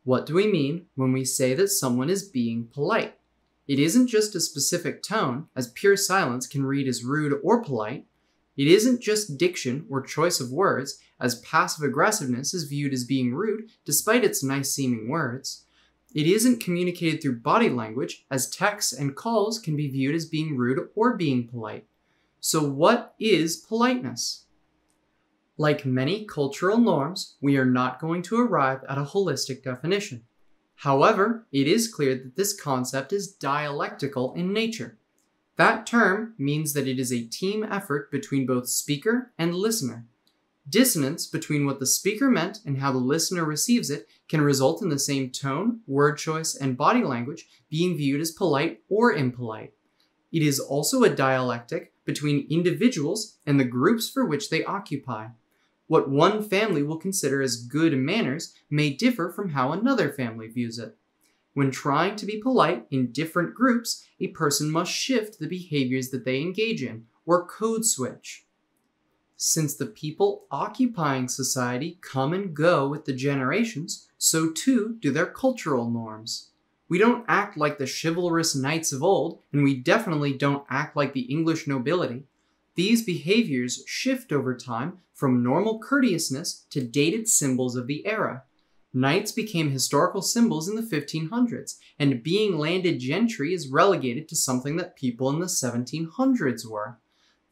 What do we mean when we say that someone is being polite? It isn't just a specific tone, as pure silence can read as rude or polite. It isn't just diction or choice of words, as passive aggressiveness is viewed as being rude despite its nice-seeming words. It isn't communicated through body language, as texts and calls can be viewed as being rude or being polite. So what is politeness? Like many cultural norms, we are not going to arrive at a holistic definition. However, it is clear that this concept is dialectical in nature. That term means that it is a team effort between both speaker and listener. Dissonance between what the speaker meant and how the listener receives it can result in the same tone, word choice, and body language being viewed as polite or impolite. It is also a dialectic between individuals and the groups for which they occupy. What one family will consider as good manners may differ from how another family views it. When trying to be polite in different groups, a person must shift the behaviors that they engage in, or code switch. Since the people occupying society come and go with the generations, so too do their cultural norms. We don't act like the chivalrous knights of old, and we definitely don't act like the English nobility. These behaviors shift over time from normal courteousness to dated symbols of the era. Knights became historical symbols in the 1500s, and being landed gentry is relegated to something that people in the 1700s were.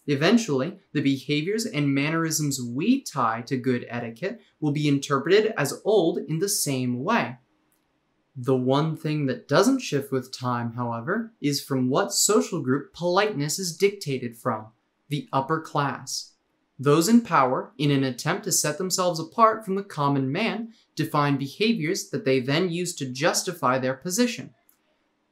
Eventually, the behaviors and mannerisms we tie to good etiquette will be interpreted as old in the same way. The one thing that doesn't shift with time, however, is from what social group politeness is dictated from: the upper class. Those in power, in an attempt to set themselves apart from the common man, define behaviors that they then use to justify their position.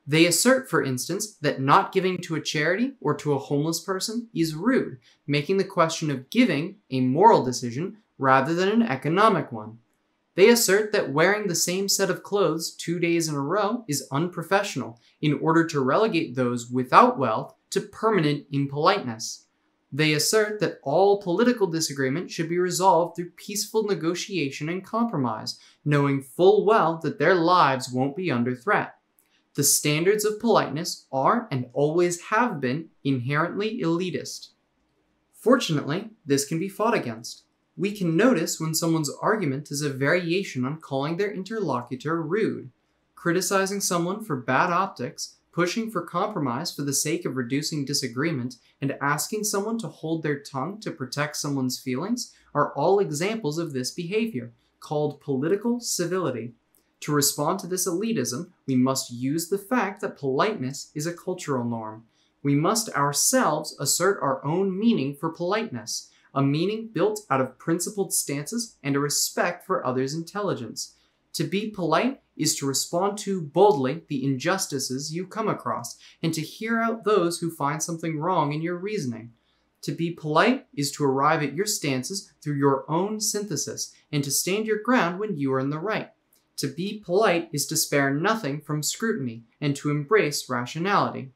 They assert, for instance, that not giving to a charity or to a homeless person is rude, making the question of giving a moral decision rather than an economic one. They assert that wearing the same set of clothes 2 days in a row is unprofessional in order to relegate those without wealth to permanent impoliteness. They assert that all political disagreement should be resolved through peaceful negotiation and compromise, knowing full well that their lives won't be under threat. The standards of politeness are, and always have been, inherently elitist. Fortunately, this can be fought against. We can notice when someone's argument is a variation on calling their interlocutor rude, criticizing someone for bad optics, pushing for compromise for the sake of reducing disagreement, and asking someone to hold their tongue to protect someone's feelings are all examples of this behavior, called political civility. To respond to this elitism, we must use the fact that politeness is a cultural norm. We must ourselves assert our own meaning for politeness, a meaning built out of principled stances and a respect for others' intelligence. To be polite is to respond to boldly the injustices you come across, and to hear out those who find something wrong in your reasoning. To be polite is to arrive at your stances through your own synthesis, and to stand your ground when you are in the right. To be polite is to spare nothing from scrutiny, and to embrace rationality.